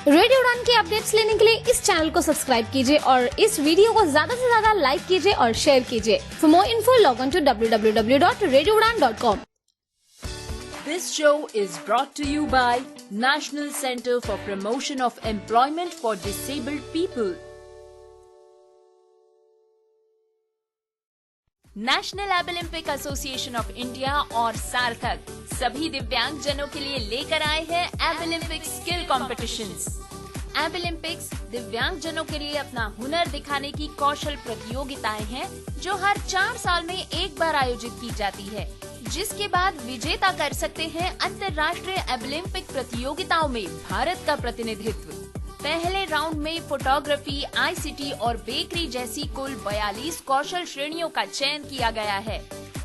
Radio उड़ान के updates लेने के लिए इस चैनल को सब्सक्राइब कीजिए और इस वीडियो को ज्यादा से ज्यादा लाइक कीजिए और शेयर कीजिए। For more info log on to www.radioudan.com। This show is brought to you by National Center for Promotion of Employment for Disabled People. National Olympic association of India और सार्थक सभी दिव्यांग जनों के लिए लेकर आए हैं ओलंपिक स्किल कॉम्पिटिशन्स। ओलंपिक्स दिव्यांग जनों के लिए अपना हुनर दिखाने की कौशल प्रतियोगिताएं हैं जो हर 4 साल में एक बार आयोजित की जाती है, जिसके बाद विजेता कर सकते हैं अंतर्राष्ट्रीय ओलंपिक प्रतियोगिताओं में भारत का प्रतिनिधित्व। पहले राउंड में फोटोग्राफी, आईसीटी और बेकरी जैसी कुल 42 कौशल श्रेणियों का चयन किया गया है।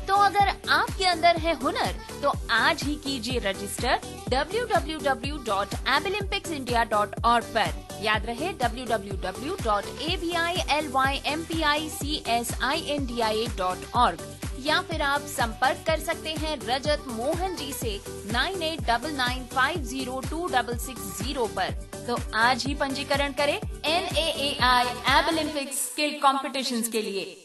तो अगर आपके अंदर है हुनर तो आज ही कीजिए रजिस्टर www.abylimpicsindia.org पर। याद रहे www.abylimpicsindia.org या फिर आप संपर्क कर सकते हैं रजत मोहन जी से 9899502660 पर। तो आज ही पंजीकरण करें NAAI ओलंपिक स्किल कॉम्पिटिशन्स के लिए।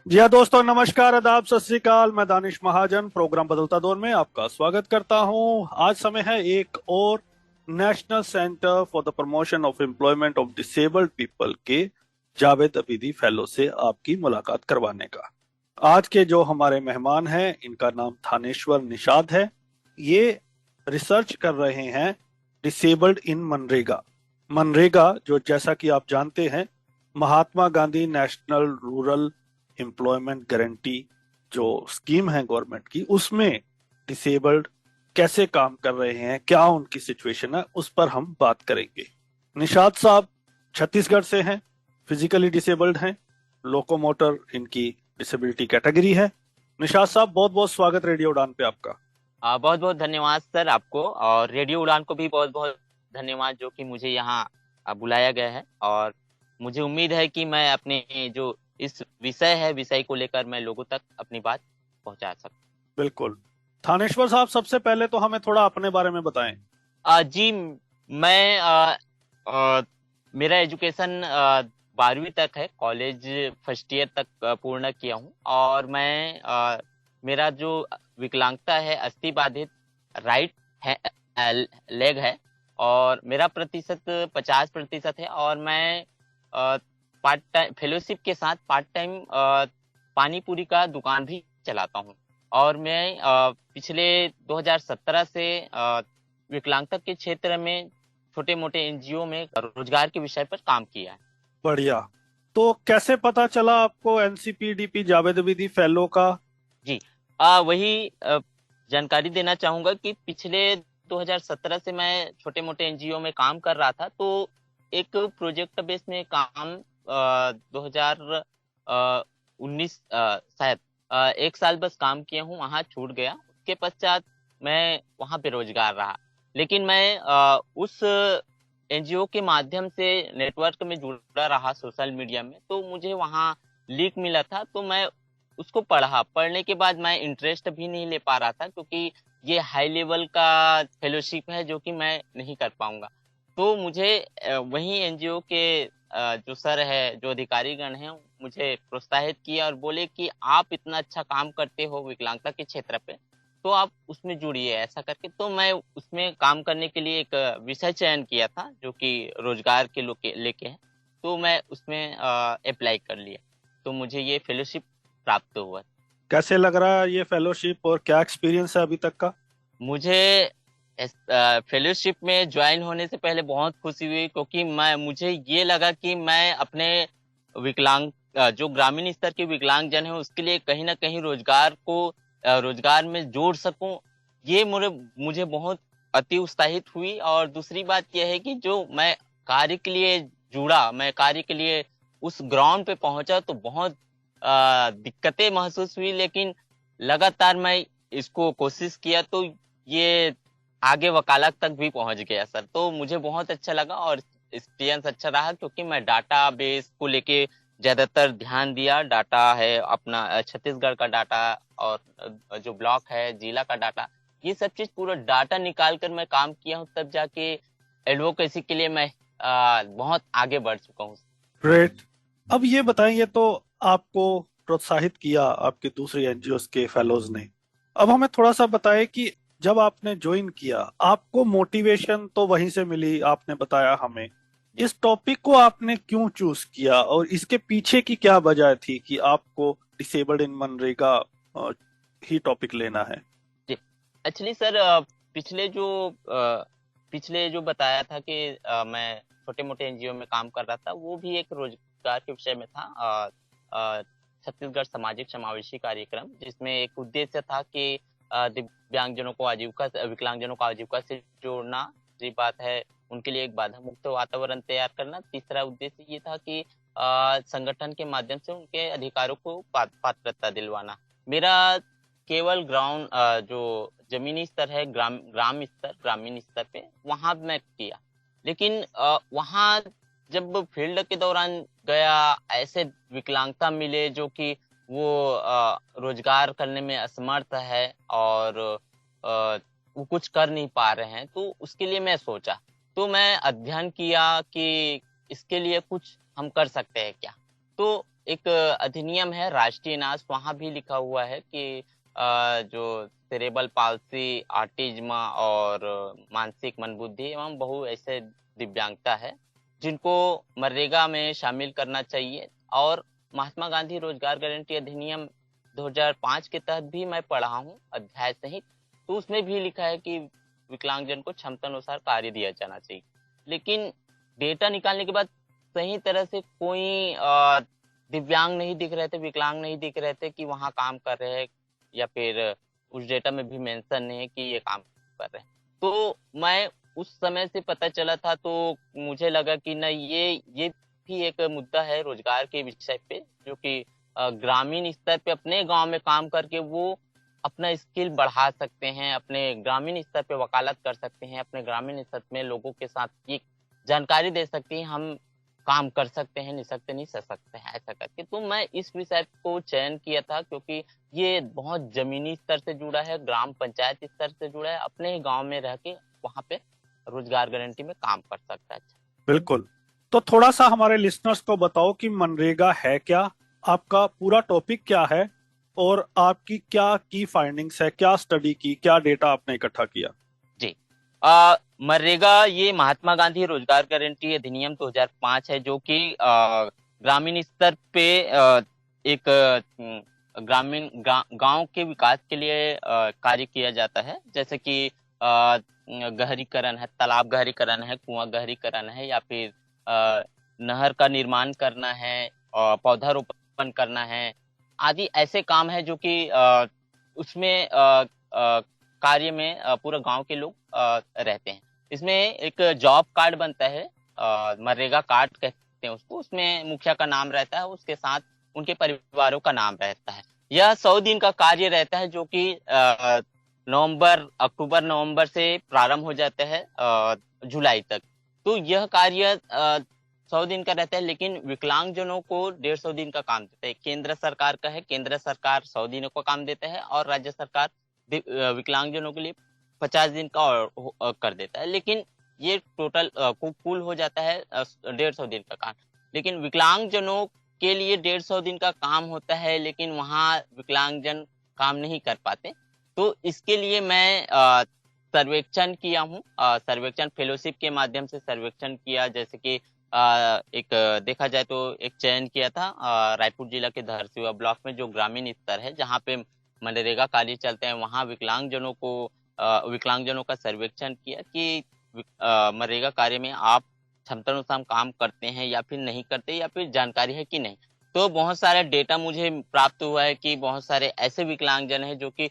जी हाँ दोस्तों, नमस्कार, आदाब, सत श्री अकाल। मैं दानिश महाजन प्रोग्राम बदलता दौर में आपका स्वागत करता हूँ। आज समय है एक और national centre for the promotion of employment of disabled people के जावेद अबीदी फेलो से आपकी मुलाकात करवाने का। आज के जो हमारे मेहमान हैं इनका नाम थानेश्वर निषाद है। ये रिसर्च कर रहे हैं डिसेबल्ड इन मनरेगा। मनरेगा जो जैसा कि आप जानते हैं Mahatma Gandhi national rural employment guarantee जो स्कीम है गवर्नमेंट की, उसमें डिसेबल्ड कैसे काम कर रहे हैं, क्या उनकी सिचुएशन है, उस पर हम बात करेंगे। निषाद साहब छत्तीसगढ़ से हैं, फिजिकली डिसेबल्ड हैं, लोकोमोटर इनकी डिसेबिलिटी कैटेगरी है। निषाद साहब बहुत बहुत स्वागत रेडियो उड़ान पे आपका। बहुत बहुत धन्यवाद सर आपको, और रेडियो उड़ान को भी बहुत बहुत धन्यवाद जो कि मुझे यहाँ बुलाया गया है। और मुझे उम्मीद है कि मैं अपने जो इस विषय को लेकर मैं लोगों तक अपनी बात पहुंचा सकूं। बिल्कुल। थानेश्वर साहब सबसे पहले तो हमें थोड़ा अपने बारे में बताएं। जी, मैं मेरा एजुकेशन 12वीं तक है, कॉलेज फर्स्ट ईयर तक पूर्ण किया हूँ। और मैं मेरा जो विकलांगता है अस्थि बाधित राइट लेग है और मेरा प्रतिशत 50% है। और मैं पार्ट टाइम फेलोशिप के साथ पार्ट टाइम पानी पूरी का दुकान भी चलाता हूँ। और मैं पिछले 2017 से विकलांगता के क्षेत्र में छोटे मोटे एनजीओ में रोजगार के विषय पर काम किया है। बढ़िया। तो कैसे पता चला आपको एनसीपीडीपी जावेद अबीदी फेलो का? जी, वही जानकारी देना चाहूंगा कि पिछले 2017 से मैं छोटे मोटे एनजीओ में काम कर रहा था। तो एक प्रोजेक्ट बेस में काम 2019 शायद 1 साल बस काम किया हूँ, वहां छूट गया। उसके पश्चात मैं वहां बेरोजगार रहा। लेकिन मैं उस एनजीओ के माध्यम से नेटवर्क में जुड़ा रहा सोशल मीडिया में। तो मुझे वहां लिंक मिला था, तो मैं उसको पढ़ने के बाद मैं इंटरेस्ट भी नहीं ले पा रहा था, क्योंकि ये हाई लेवल का फेलोशिप है जो कि मैं नहीं कर पाऊंगा। तो मुझे वही एनजीओ के जो सर है, जो अधिकारीगण हैं, मुझे प्रोत्साहित किया और बोले कि आप इतना अच्छा काम करते हो विकलांगता के क्षेत्र पे, तो आप उसमें जुड़िए ऐसा करके। तो मैं उसमें काम करने के लिए एक विषय चयन किया था जो कि रोजगार के लेके है। तो मैं उसमें अप्लाई कर लिया, तो मुझे ये फेलोशिप प्राप्त हुआ। कैसे लग रहा है ये फेलोशिप और क्या एक्सपीरियंस है अभी तक का? मुझे फेलोशिप में ज्वाइन होने से पहले बहुत खुशी हुई, क्योंकि मुझे ये लगा कि मैं अपने विकलांग जो ग्रामीण स्तर के विकलांग जन है उसके लिए कहीं ना कहीं रोजगार में जोड़ सकूं। ये मुझे बहुत अति उत्साहित हुई। और दूसरी बात यह है कि जो मैं कार्य के लिए जुड़ा, मैं कार्य के लिए उस ग्राउंड पे पहुंचा तो बहुत दिक्कतें महसूस हुई, लेकिन लगातार मैं इसको कोशिश किया तो ये आगे वकालत तक भी पहुंच गया सर। तो मुझे बहुत अच्छा लगा और एक्सपीरियंस अच्छा रहा, क्योंकि मैं डाटा बेस को लेके ज्यादातर ध्यान दिया। डाटा है अपना छत्तीसगढ़ का डाटा और जो ब्लॉक है जिला का डाटा, ये सब चीज पूरा डाटा निकाल कर मैं काम किया हूँ, तब जाके एडवोकेसी के लिए मैं बहुत आगे बढ़ चुका हूँ। ग्रेट। अब ये बताएंगे, तो आपको प्रोत्साहित किया आपके दूसरी एनजीओ के फेलोज ने। अब हमें थोड़ा सा बताएं कि जब आपने ज्वाइन किया, आपको मोटिवेशन तो वहीं से मिली, आपने बताया हमें। इस टॉपिक को आपने क्यों चूज किया और इसके पीछे की क्या वजह थी कि आपको डिसेबल्ड इन मनरेगा ही टॉपिक लेना है? एक्चुअली सर, पिछले जो बताया था कि मैं छोटे मोटे एनजीओ में काम कर रहा था, वो भी एक रोजगार के विषय में था। छत्तीसगढ़ सामाजिक समावेशी कार्यक्रम, जिसमें एक उद्देश्य था कि दिव्यांगजनों को आजीविका, विकलांगजनों को आजीविका से जोड़ना, दूसरी बात है उनके लिए एक बाधा मुक्त वातावरण तैयार करना, तीसरा उद्देश्य ये था कि संगठन के माध्यम से उनके अधिकारों को पात्रता दिलवाना। मेरा केवल ग्राउंड जो जमीनी स्तर है, ग्रामीण स्तर पे वहां मैं किया, लेकिन वहां जब फील्ड के दौरान गया, ऐसे विकलांगता मिले जो कि वो रोजगार करने में असमर्थ है और वो कुछ कर नहीं पा रहे हैं, तो उसके लिए मैं सोचा, तो मैं अध्ययन किया कि इसके लिए कुछ हम कर सकते हैं क्या। तो एक अधिनियम है राष्ट्रीय नाश, वहां भी लिखा हुआ है कि जो सेरेबल पाल्सी, ऑटिज्म और मानसिक मंदबुद्धि एवं बहु ऐसे दिव्यांगता है जिनको मनरेगा में शामिल करना चाहिए। और महात्मा गांधी रोजगार गारंटी अधिनियम 2005 के तहत भी मैं पढ़ा हूँ अध्याय सहित, तो उसमें भी लिखा है कि विकलांगजन को क्षमता अनुसार कार्य दिया जाना चाहिए। लेकिन डेटा निकालने के बाद सही तरह से कोई दिव्यांग नहीं दिख रहे थे, विकलांग नहीं दिख रहे थे कि वहां काम कर रहे हैं, या फिर उस डेटा में भी मेंशन नहीं है कि ये काम कर रहे हैं। तो मैं उस समय से पता चला था, तो मुझे लगा कि ना ये भी एक मुद्दा है रोजगार के विषय पे, जो कि ग्रामीण स्तर पे अपने गांव में काम करके वो अपना स्किल बढ़ा सकते हैं, अपने ग्रामीण स्तर पे वकालत कर सकते हैं, अपने ग्रामीण स्तर में लोगों के साथ ये जानकारी दे सकते हैं हम काम कर सकते हैं, निःशक्त नहीं सशक्त हैं, ऐसा करके। तो मैं इस विषय को चयन किया था क्योंकि ये बहुत जमीनी स्तर से जुड़ा है, ग्राम पंचायत स्तर से जुड़ा है, अपने ही गांव में रह के वहां पे रोजगार गारंटी में काम कर सकता है। बिल्कुल। तो थोड़ा सा हमारे लिसनर्स को बताओ कि मनरेगा है क्या, आपका पूरा टॉपिक क्या है और आपकी क्या की फाइंडिंग्स है, क्या स्टडी की, क्या डेटा आपने इकट्ठा किया? जी, मनरेगा ये महात्मा गांधी रोजगार गारंटी अधिनियम 2005 है, जो कि ग्रामीण स्तर पे एक ग्रामीण गांव के विकास के लिए कार्य किया जाता है, जैसे कि गहरीकरण है, तालाब गहरीकरण है, कुआं गहरीकरण है, या फिर नहर का निर्माण करना है, पौधारोपण करना है, आदि ऐसे काम है जो कि उसमें कार्य में पूरा गांव के लोग रहते हैं। इसमें एक जॉब कार्ड बनता है, मनरेगा कार्ड कहते हैं उसको, उसमें मुखिया का नाम रहता है, उसके साथ उनके परिवारों का नाम रहता है। यह 100 दिन का कार्य रहता है, जो कि अक्टूबर नवंबर से प्रारंभ हो जाता है जुलाई तक। तो यह कार्य 100 दिन का रहता है, लेकिन विकलांगजनों को 150 दिन का काम देता है। केंद्र सरकार का है, केंद्र सरकार 100 दिनों का काम देता है और राज्य सरकार विकलांगजनों के लिए 50 दिन का और कर देता है। लेकिन ये टोटल कुल हो जाता है 150 दिन का काम। लेकिन विकलांगजनों के लिए 150 दिन का काम होता है, लेकिन वहां विकलांगजन काम नहीं कर पाते। तो इसके लिए मैं सर्वेक्षण किया हूँ, सर्वेक्षण फेलोशिप के माध्यम से सर्वेक्षण किया, जैसे कि एक देखा जाए तो एक चयन किया था रायपुर जिला के धरसीवा ब्लॉक में, जो ग्रामीण स्तर है जहाँ पे मनरेगा कार्य चलते हैं, वहाँ विकलांगजनों का सर्वेक्षण किया कि मनरेगा कार्य में आप क्षमतानुसार काम करते हैं या फिर नहीं करते, या फिर जानकारी है कि नहीं। तो बहुत सारे डेटा मुझे प्राप्त हुआ है कि बहुत सारे ऐसे विकलांगजन हैं जो कि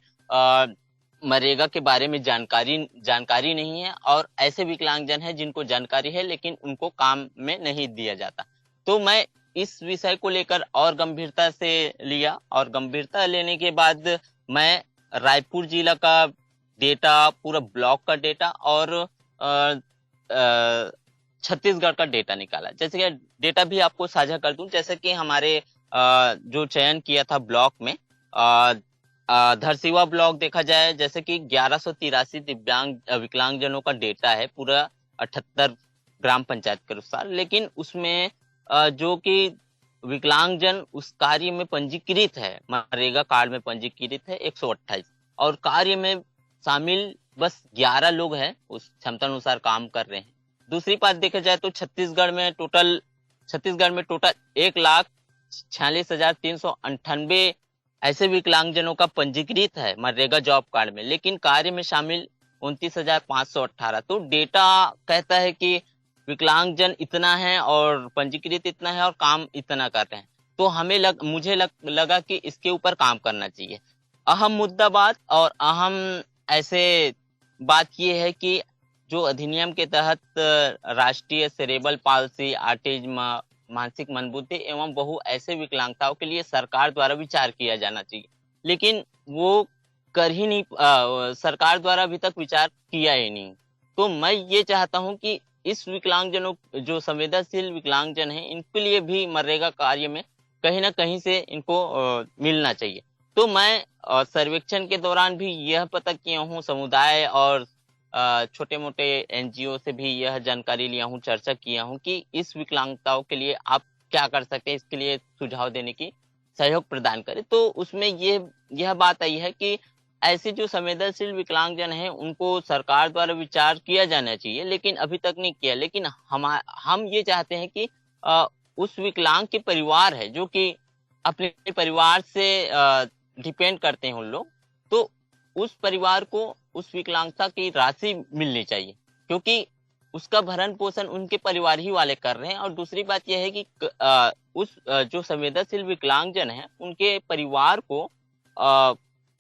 मनरेगा के बारे में जानकारी नहीं है, और ऐसे विकलांगजन हैं जिनको जानकारी है लेकिन उनको काम में नहीं दिया जाता। तो मैं इस विषय को लेकर और गंभीरता से लिया, और गंभीरता लेने के बाद मैं रायपुर जिला का डेटा, पूरा ब्लॉक का डेटा और छत्तीसगढ़ का डेटा निकाला। जैसे कि डेटा भी आपको साझा कर दूं, जैसे कि हमारे जो चयन किया था ब्लॉक में, धरसीवा ब्लॉक देखा जाए, जैसे कि 1183 विकलांगजनों का डेटा है पूरा 78 ग्राम पंचायत के अनुसार, लेकिन उसमें जो कि विकलांगजन उस कार्य में पंजीकृत है, मनरेगा कार्ड में पंजीकृत है 128, और कार्य में शामिल बस 11 लोग हैं, उस क्षमता अनुसार काम कर रहे हैं। दूसरी बात देखा जाए तो छत्तीसगढ़ में टोटल 1,46,398 ऐसे विकलांगजनों का पंजीकृत है मनरेगा जॉब कार्ड में, लेकिन कार्य में शामिल 29,518। तो डेटा कहता है कि विकलांगजन इतना है और पंजीकृत इतना है और काम इतना कर रहे हैं। तो मुझे लगा कि इसके ऊपर काम करना चाहिए। अहम मुद्दा बात और अहम ऐसे बात ये है कि जो अधिनियम के तहत राष्ट्रीय सेरेबल पाल्सी, ऑटिज्म, मानसिक मंदबुद्धि एवं बहु ऐसे विकलांगताओं के लिए सरकार द्वारा विचार किया जाना चाहिए, लेकिन वो कर ही नहीं, सरकार द्वारा अभी तक विचार किया ही नहीं। तो मैं ये चाहता हूं कि इस विकलांगजनों, जो संवेदनशील विकलांगजन हैं, इनके लिए भी मनरेगा कार्य में कहीं ना कहीं से इनको मिलना चाहिए। तो मैं सर्वेक्षण के दौरान भी यह पता किया हूँ, समुदाय और छोटे मोटे एनजीओ से भी यह जानकारी लिया हूँ, चर्चा किया हूँ कि इस विकलांगताओं के लिए आप क्या कर सकते हैं, इसके लिए सुझाव देने की सहयोग प्रदान करें। तो उसमें यह बात आई है कि ऐसे जो संवेदनशील विकलांगजन हैं उनको सरकार द्वारा विचार किया जाना चाहिए, लेकिन अभी तक नहीं किया। लेकिन हम ये चाहते हैं कि उस विकलांग के परिवार है, जो कि अपने परिवार से डिपेंड करते हैं उन लोग, तो उस परिवार को उस विकलांगता की राशि मिलनी चाहिए, क्योंकि उसका भरण पोषण उनके परिवार ही वाले कर रहे हैं। और दूसरी बात यह है कि जो संवेदनशील विकलांगजन है उनके परिवार को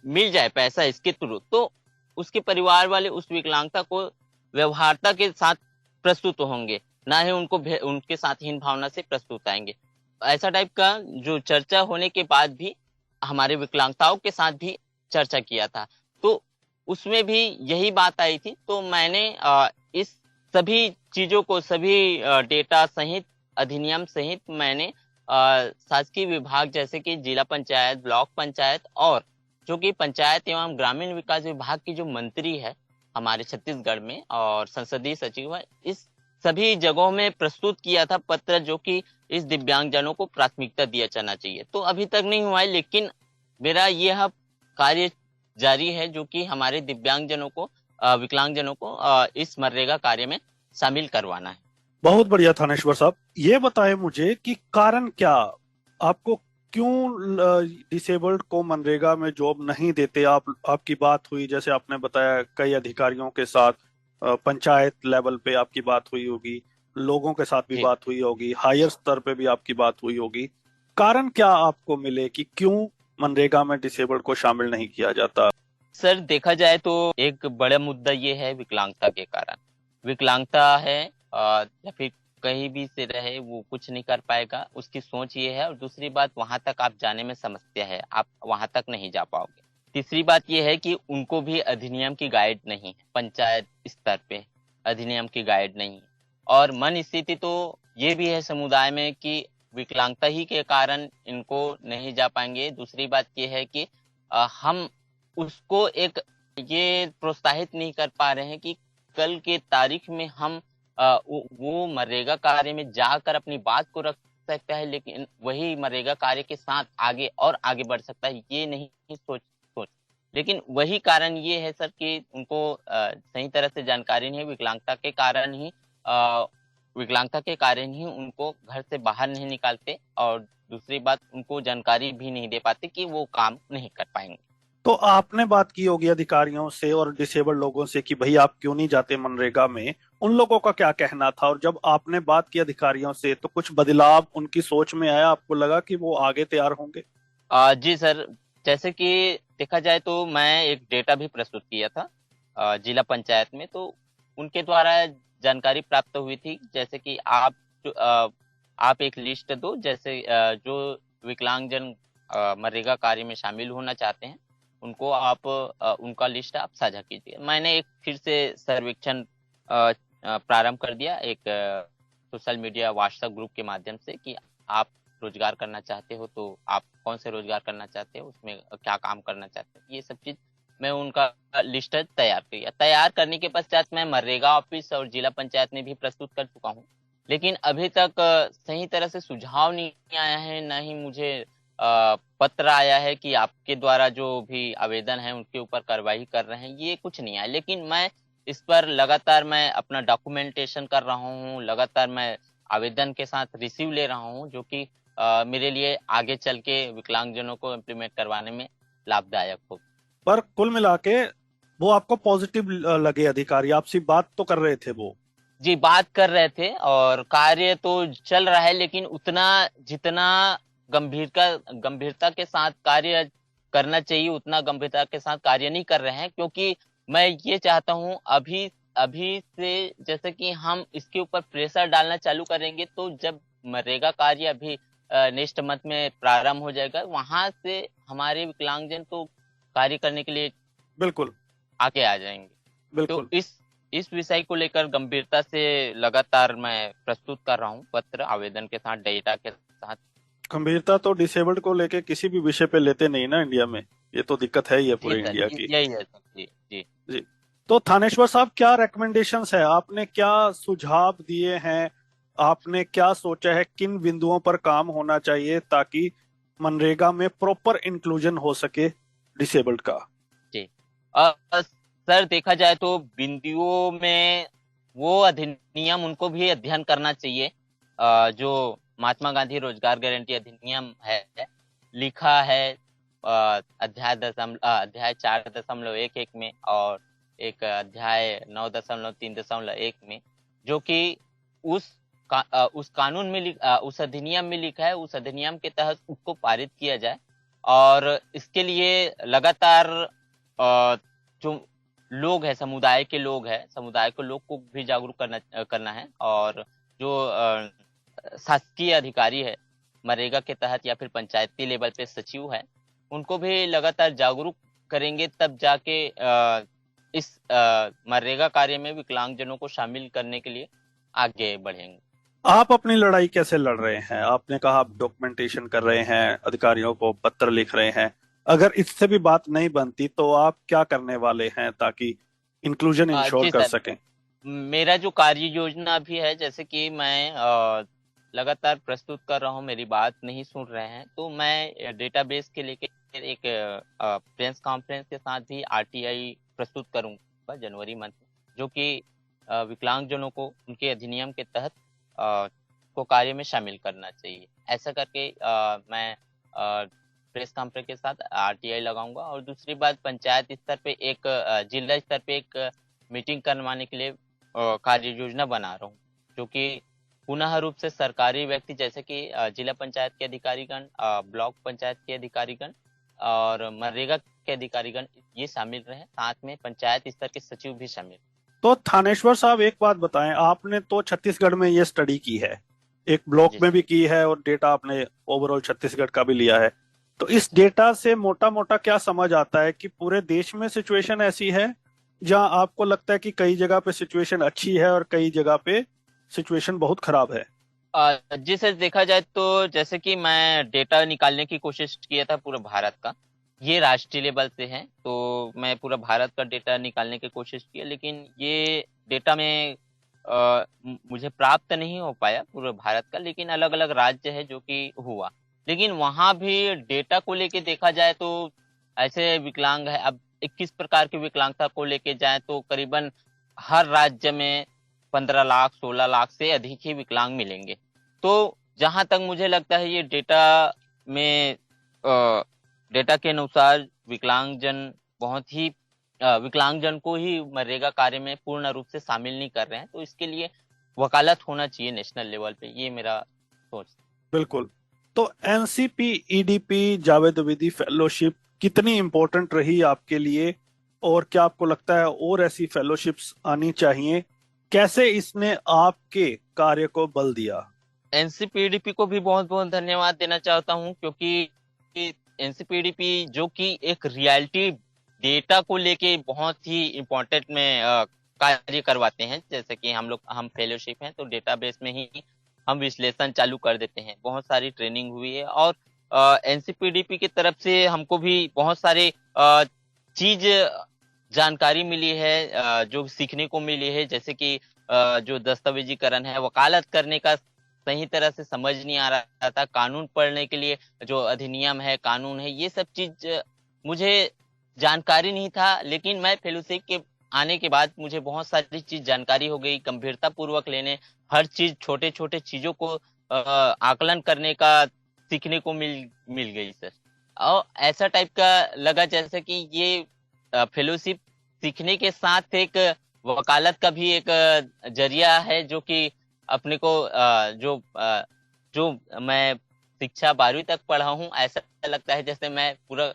मिल जाए पैसा इसके थ्रू, तो उसके परिवार वाले उस विकलांगता को व्यवहारता के साथ प्रस्तुत होंगे, ना ही उनके साथ हीन भावना से प्रस्तुत आएंगे। ऐसा टाइप का जो चर्चा होने के बाद भी हमारे विकलांगताओं के साथ भी चर्चा किया था, तो उसमें भी यही बात आई थी। तो मैंने इस सभी चीजों को, सभी डेटा सहित, अधिनियम सहित मैंने शासकीय विभाग जैसे कि जिला पंचायत, ब्लॉक पंचायत और जो कि पंचायत एवं ग्रामीण विकास विभाग की जो मंत्री है हमारे छत्तीसगढ़ में और संसदीय सचिव है, इस सभी जगहों में प्रस्तुत किया था पत्र, जो कि इस दिव्यांगजनों को प्राथमिकता दिया जाना चाहिए। तो अभी तक नहीं हुआ है, लेकिन मेरा यह कार्य जारी है जो कि हमारे दिव्यांगजनों को, विकलांगजनों को इस मनरेगा कार्य में शामिल करवाना है। बहुत बढ़िया थानेश्वर साहब, ये बताएं मुझे कि कारण क्या, आपको क्यों डिसेबल्ड को मनरेगा में जॉब नहीं देते? आपकी बात हुई, जैसे आपने बताया, कई अधिकारियों के साथ, पंचायत लेवल पे आपकी बात हुई होगी, लोगों के साथ भी बात हुई होगी, हायर स्तर पे भी आपकी बात हुई होगी। कारण क्या आपको मिले कि क्यों मनरेगा में डिसेबल्ड को शामिल नहीं किया जाता? सर, देखा जाए तो एक बड़ा मुद्दा ये है विकलांगता के कारण। विकलांगता है या फिर कहीं भी से रहे, वो कुछ नहीं कर पाएगा, उसकी सोच ये है। और दूसरी बात, वहां तक आप जाने में समस्या है, आप वहां तक नहीं जा पाओगे। तीसरी बात ये है कि उनको भी अधिनियम की गाइड नहीं है, पंचायत स्तर पे अधिनियम की गाइड नहीं है। और मन स्थिति तो ये भी है समुदाय में कि विकलांगता ही के कारण इनको नहीं जा पाएंगे। दूसरी बात ये है कि हम उसको एक ये प्रोत्साहित नहीं कर पा रहे हैं कि कल के तारीख में हम वो मनरेगा कार्य में जाकर अपनी बात को रख सकता है, लेकिन वही मनरेगा कार्य के साथ आगे बढ़ सकता है, ये नहीं सोच। लेकिन वही कारण ये है सर कि उनको सही तरह से जानकारी नहीं है। विकलांगता के कारण ही उनको घर से बाहर नहीं निकालते, और दूसरी बात, उनको जानकारी भी नहीं दे पाते कि वो काम नहीं कर पाएंगे। तो आपने बात की होगी अधिकारियों से और डिसेबल्ड लोगों से कि भाई आप क्यों नहीं जाते मनरेगा में, उन लोगों का क्या कहना था? और जब आपने बात की अधिकारियों से तो कुछ बदलाव उनकी सोच में आया? आपको लगा कि वो आगे तैयार होंगे? जी सर, जैसे कि देखा जाए तो मैं एक डेटा भी प्रस्तुत किया था जिला पंचायत में, तो उनके द्वारा जानकारी प्राप्त हुई थी, जैसे कि आप एक लिस्ट दो, जैसे जो विकलांगजन मनरेगा कार्य में शामिल होना चाहते हैं उनको आप उनका लिस्ट आप साझा कीजिए। मैंने एक फिर से सर्वेक्षण प्रारंभ कर दिया एक सोशल मीडिया व्हाट्सएप ग्रुप के माध्यम से कि आप रोजगार करना चाहते हो तो आप कौन से रोजगार करना चाहते हो, उसमें क्या काम करना चाहते हो, ये सब चीज मैं उनका लिस्ट तैयार किया। तैयार करने के पश्चात मैं मनरेगा ऑफिस और जिला पंचायत में भी प्रस्तुत कर चुका हूँ, लेकिन अभी तक सही तरह से सुझाव नहीं आया है, न ही मुझे पत्र आया है कि आपके द्वारा जो भी आवेदन है उनके ऊपर कार्रवाई कर रहे हैं, ये कुछ नहीं आया। लेकिन मैं इस पर लगातार मैं अपना डॉक्यूमेंटेशन कर रहा हूँ, लगातार मैं आवेदन के साथ रिसीव ले रहा हूँ, जो कि मेरे लिए आगे चल के विकलांगजनों को इम्प्लीमेंट करवाने में लाभदायक हो। पर कुल मिला के वो आपको पॉजिटिव लगे अधिकारी, आपसे बात तो कर रहे थे वो? जी, बात कर रहे थे और कार्य तो चल रहा है, लेकिन उतना जितना गंभीरता के साथ कार्य करना चाहिए उतना गंभीरता के साथ कार्य नहीं कर रहे हैं। क्योंकि मैं ये चाहता हूँ अभी अभी से, जैसे कि हम इसके ऊपर प्रेशर डालना चालू करेंगे तो जब मनरेगा कार्य अभी नेक्स्ट मंथ में प्रारंभ हो जाएगा, वहां से हमारे विकलांगजन तो कार्य करने के लिए बिल्कुल आगे आ जाएंगे। बिल्कुल। तो इस विषय को लेकर गंभीरता से लगातार मैं प्रस्तुत कर रहा हूँ पत्र आवेदन के साथ, डेटा के साथ। गंभीरता तो डिसेबल्ड को लेके किसी भी विषय पे लेते नहीं ना इंडिया में, ये तो दिक्कत है ही है पूरे इंडिया की। यही है जी जी जी। तो थानेश्वर साहब, क्या रिकमेंडेशंस है, आपने क्या सुझाव दिए हैं, आपने क्या सोचा है किन बिंदुओं पर काम होना चाहिए ताकि मनरेगा में प्रॉपर इंक्लूजन हो सके डिसेबल्ड का? जी सर, देखा जाए तो बिंदुओं में वो अधिनियम उनको भी अध्ययन करना चाहिए जो महात्मा गांधी रोजगार गारंटी अधिनियम है, लिखा है अध्याय 4.11 में और एक अध्याय 9.3.1 में, जो कि उस कानून में उस अधिनियम में लिखा है। उस अधिनियम के तहत उसको पारित किया जाए और इसके लिए लगातार जो लोग हैं, समुदाय के लोग को भी जागरूक करना है। और जो शासकीय अधिकारी है मनरेगा के तहत या फिर पंचायती लेवल पे सचिव है, उनको भी लगातार जागरूक करेंगे, तब जाके इस मनरेगा कार्य में विकलांगजनों को शामिल करने के लिए आगे बढ़ेंगे। आप अपनी लड़ाई कैसे लड़ रहे हैं? आपने कहा आप डॉक्यूमेंटेशन कर रहे हैं, अधिकारियों को पत्र लिख रहे हैं, अगर इससे भी बात नहीं बनती तो आप क्या करने वाले हैं ताकि इंक्लूजन इंश्योर कर सकें? मेरा जो कार्य योजना भी है, जैसे कि मैं लगातार प्रस्तुत कर रहा हूँ, मेरी बात नहीं सुन रहे हैं, तो मैं डेटाबेस के लेके एक प्रेस कॉन्फ्रेंस के साथ भी आरटीआई प्रस्तुत करूंगा जनवरी मंथ में, जो कि विकलांगजनों को उनके अधिनियम के तहत को कार्य में शामिल करना चाहिए। ऐसा करके मैं प्रेस कॉन्फ्रेंस के साथ आरटीआई लगाऊंगा। और दूसरी बात, पंचायत स्तर पे एक जिला स्तर पे एक मीटिंग करवाने के लिए कार्य योजना बना रहा हूँ, जो कि पुनः रूप से सरकारी व्यक्ति जैसे कि जिला पंचायत के अधिकारीगण, ब्लॉक पंचायत के अधिकारीगण और मनरेगा के अधिकारीगण ये शामिल रहे, साथ में पंचायत स्तर के सचिव भी शामिल। तो थानेश्वर साहब, एक बात बताएं, आपने तो छत्तीसगढ़ में ये स्टडी की है, एक ब्लॉक में भी की है और डेटा आपने ओवरऑल छत्तीसगढ़ का भी लिया है, तो इस डेटा से मोटा मोटा क्या समझ आता है कि पूरे देश में सिचुएशन ऐसी है जहां आपको लगता है कि कई जगह पे सिचुएशन अच्छी है और कई जगह पे सिचुएशन बहुत खराब है? जी सर, देखा जाए तो जैसे कि मैं डेटा निकालने की कोशिश किया था पूरे भारत का, ये राष्ट्रीय लेवल से है, तो मैं पूरा भारत का डेटा निकालने की कोशिश किया, लेकिन ये डेटा में मुझे प्राप्त नहीं हो पाया पूरे भारत का, लेकिन अलग अलग राज्य है जो कि हुआ। लेकिन वहां भी डेटा को लेके देखा जाए तो ऐसे विकलांग है, अब 21 प्रकार की विकलांगता को लेके जाए तो करीबन हर राज्य में 15 लाख 16 लाख से अधिक ही विकलांग मिलेंगे। तो जहां तक मुझे लगता है ये डेटा के अनुसार विकलांगजन को ही मनरेगा कार्य में पूर्ण रूप से शामिल नहीं कर रहे हैं, तो इसके लिए वकालत होना चाहिए नेशनल लेवल पे, ये मेरा सोच। बिल्कुल। तो NCP EDP Javed Dwivedi fellowship कितनी इंपॉर्टेंट रही आपके लिए, और क्या आपको लगता है और ऐसी फेलोशिप्स आनी चाहिए? कैसे इसने आपके कार्य को बल दिया? एनसीपीडीपी को भी बहुत बहुत धन्यवाद देना चाहता हूं, क्योंकि एनसीपीडीपी जो कि एक रियलिटी डेटा को लेके बहुत ही इम्पोर्टेंट में कार्य करवाते हैं, जैसे कि हम फेलोशिप हैं तो डेटाबेस में ही हम विश्लेषण चालू कर देते हैं। बहुत सारी ट्रेनिंग हुई है और एनसीपीडीपी की तरफ से हमको भी बहुत सारे चीज जानकारी मिली है, जो सीखने को मिली है, जैसे कि जो दस्तावेजीकरण है, वकालत करने का सही तरह से समझ नहीं आ रहा था, कानून पढ़ने के लिए जो अधिनियम है, कानून है, ये सब चीज मुझे जानकारी नहीं था। लेकिन मैं फेलोशिप के आने के बाद मुझे बहुत सारी चीज जानकारी हो गई, गंभीरता पूर्वक लेने, हर चीज, छोटे छोटे चीजों को आकलन करने का सीखने को मिल गई सर। और ऐसा टाइप का लगा जैसे कि ये फेलोशिप सीखने के साथ एक वकालत का भी एक जरिया है, जो कि अपने को जो मैं शिक्षा 12वीं तक पढ़ा हूँ, ऐसा लगता है जैसे मैं पूरा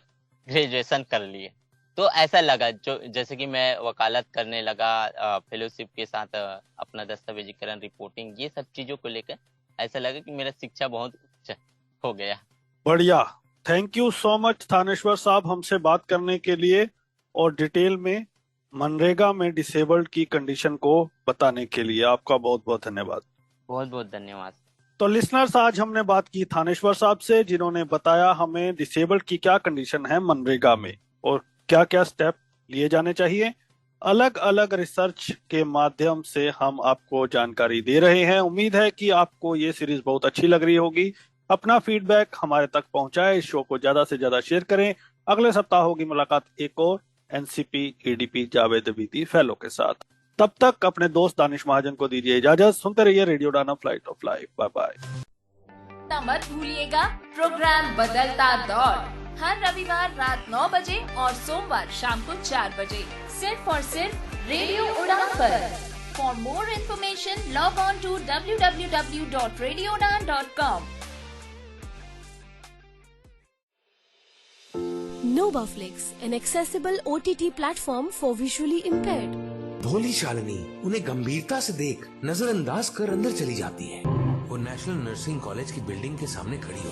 ग्रेजुएशन कर लिए। तो ऐसा लगा जो जैसे कि मैं वकालत करने लगा, फेलोशिप के साथ अपना दस्तावेजीकरण, रिपोर्टिंग, ये सब चीजों को लेकर ऐसा लगा कि मेरा शिक्षा बहुत उच्च हो गया। बढ़िया, thank you so much Thaneshwar साहब हमसे बात करने के लिए और डिटेल में मनरेगा में डिसेबल्ड की कंडीशन को बताने के लिए। आपका बहुत बहुत धन्यवाद। बहुत बहुत धन्यवाद। तो लिसनर्स, आज हमने बात की थानेश्वर साहब से, जिन्होंने बताया हमें डिसेबल्ड की क्या कंडीशन है मनरेगा में और क्या क्या स्टेप लिए जाने चाहिए। अलग अलग रिसर्च के माध्यम से हम आपको जानकारी दे रहे हैं। उम्मीद है कि आपको ये सीरीज बहुत अच्छी लग रही होगी। अपना फीडबैक हमारे तक पहुंचाएं, इस शो को ज्यादा से ज्यादा शेयर करें। अगले सप्ताह होगी मुलाकात एक और एनसीपी ईडीपी जावेद बीती फेलो के साथ। तब तक अपने दोस्त दानिश महाजन को दीजिए इजाजत। सुनते रहिए radio Udaan, flight of life. Bye bye. मत भूलिएगा प्रोग्राम बदलता दौर हर रविवार रात 9 बजे और सोमवार शाम को 4 बजे सिर्फ और सिर्फ रेडियो उड़ान पर। For more information log on to www.radioudan.com। Novaflix, an accessible OTT platform for visually impaired. भोली शालिनी उन्हें गंभीरता से देख नजरअंदाज कर अंदर चली जाती है। वो नेशनल नर्सिंग कॉलेज की बिल्डिंग के सामने खड़ी हो।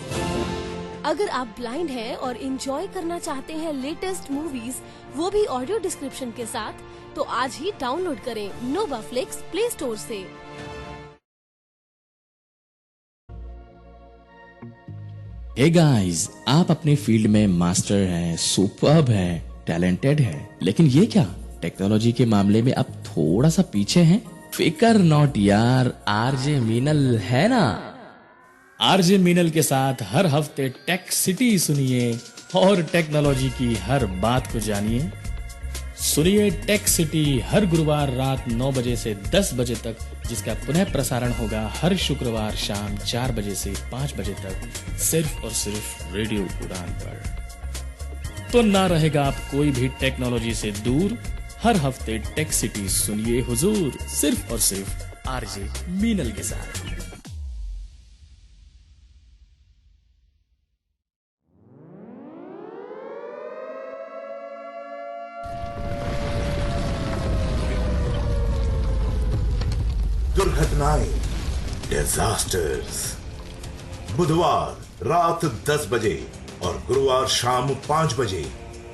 अगर आप ब्लाइंड हैं और एंजॉय करना चाहते हैं लेटेस्ट मूवीज, वो भी ऑडियो डिस्क्रिप्शन के साथ, तो आज ही डाउनलोड करें Novaflix प्ले स्टोर से। हे गाइस, आप अपने फील्ड में मास्टर हैं, सुपर्ब हैं, टैलेंटेड हैं, लेकिन ये क्या टेक्नोलॉजी के मामले में अब थोड़ा सा पीछे हैं? फिकर नॉट यार, आरजे मीनल है ना। आरजे मीनल के साथ हर हफ्ते टेक सिटी सुनिए और टेक्नोलॉजी की हर बात को जानिए। सुनिए टेक सिटी हर गुरुवार रात 9 बजे से 10 बजे तक, जिसका पुनः प्रसारण होगा हर शुक्रवार शाम 4 बजे से 5 बजे तक, सिर्फ और सिर्फ रेडियो उड़ान पर। तो ना रहेगा आप कोई भी टेक्नोलॉजी से दूर। हर हफ्ते टेक सिटी सुनिए हुजूर, सिर्फ और सिर्फ आरजे मीनल के साथ। दुर्घटनाएं, डिजास्टर्स। बुधवार रात 10 बजे और गुरुवार शाम 5 बजे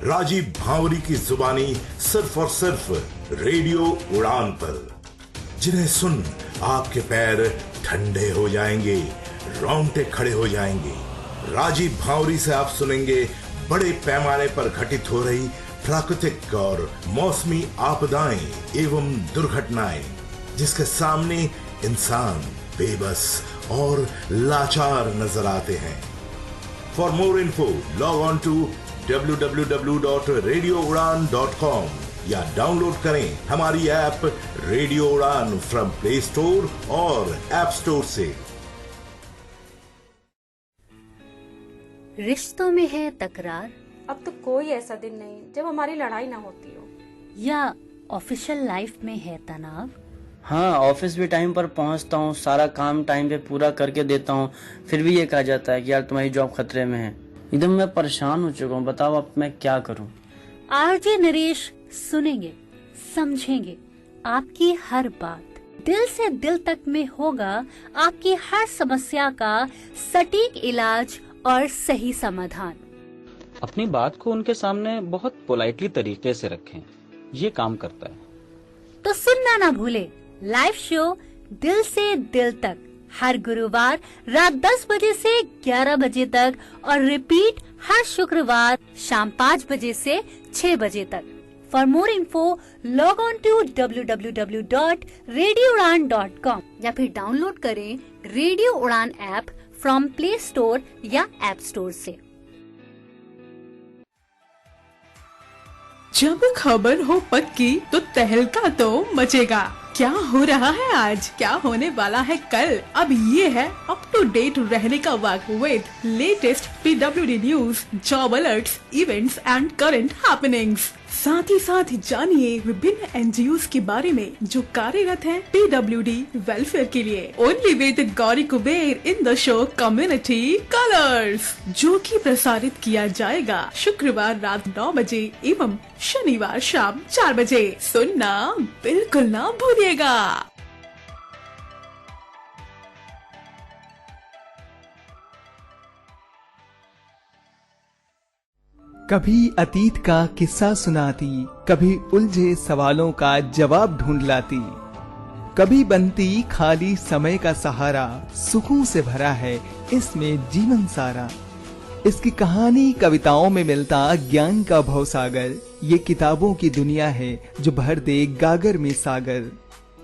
राजीव भावरी की जुबानी सिर्फ और सिर्फ रेडियो उड़ान पर, जिन्हें सुन आपके पैर ठंडे हो जाएंगे, रोंगटे खड़े हो जाएंगे। राजीव भावरी से आप सुनेंगे बड़े पैमाने पर घटित हो रही प्राकृतिक और मौसमी आपदाएं एवं दुर्घटनाएं, जिसके सामने इंसान बेबस और लाचार नजर आते हैं। For more info log on to www.radioudan.com या डाउनलोड करें हमारी app radio Udaan from play store और ऐप स्टोर से। रिश्तों में है तकरार, अब तो कोई ऐसा दिन नहीं जब हमारी लड़ाई ना होती हो। या ऑफिशियल लाइफ में है तनाव। हाँ, ऑफिस भी टाइम पर पहुंचता हूँ, सारा काम टाइम पे पूरा करके देता हूँ, फिर भी ये कहा जाता है कि यार तुम्हारी जॉब खतरे में है। एकदम मैं परेशान हो चुका हूँ, बताओ अब मैं क्या करूँ। आरजे नरेश सुनेंगे, समझेंगे आपकी हर बात, दिल से दिल तक में होगा आपकी हर समस्या का सटीक इलाज और सही समाधान। अपनी बात को उनके सामने बहुत पोलाइटली तरीके से रखें, ये काम करता है। तो सुनना ना भूले लाइव शो दिल से दिल तक हर गुरुवार रात 10 बजे से 11 बजे तक और रिपीट हर शुक्रवार शाम 5 बजे से 6 बजे तक। For more info log on to www.radioudan.com या फिर डाउनलोड करें radio Udaan app from play store या ऐप स्टोर से। जब खबर हो पक्की तो तहलका तो मचेगा। क्या हो रहा है आज, क्या होने वाला है कल, अब ये है अप टू डेट रहने का वक्त with latest PWD news, job alerts, events and current happenings. साथ ही साथ जानिए विभिन्न NGOs के बारे में जो कार्यरत हैं PWD वेलफेयर के लिए। Only with Gauri Kuber in the show community colours, जो कि प्रसारित किया जाएगा शुक्रवार रात 9 बजे एवं शनिवार शाम 4 बजे। सुनना बिल्कुल ना भूलिएगा। कभी अतीत का किस्सा सुनाती, कभी उलझे सवालों का जवाब ढूंढ लाती, कभी बनती खाली समय का सहारा, सुकून से भरा है इसमें जीवन सारा। इसकी कहानी कविताओं में मिलता ज्ञान का भवसागर, ये किताबों की दुनिया है जो भर दे गागर में सागर।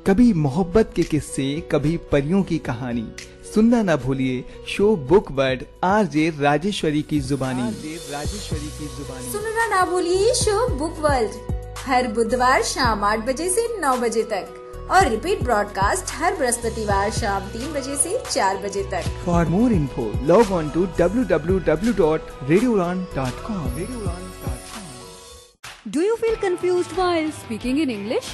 कभी मोहब्बत के किस्से, कभी परियों की कहानी। सुनना ना भूलिए show book word RJ Rajeshwari की जुबानी। सुनना ना भूलिए शो बुक वर्ल्ड हर बुधवार शाम 8 बजे से 9 बजे तक और रिपीट ब्रॉडकास्ट हर बृहस्पतिवार शाम 3 बजे से 4 बजे तक। For more info log on to www.radioudan.com। Do you feel confused while speaking in English?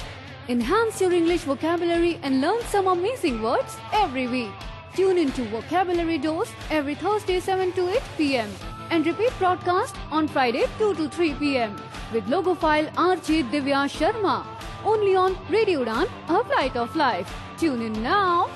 Enhance your English vocabulary and learn some amazing words every week. Tune into Vocabulary Dose every Thursday 7 to 8 p.m. and repeat broadcast on Friday 2 to 3 p.m. with logophile RJ Divya Sharma. Only on Radio Udan, a flight of life. Tune in now.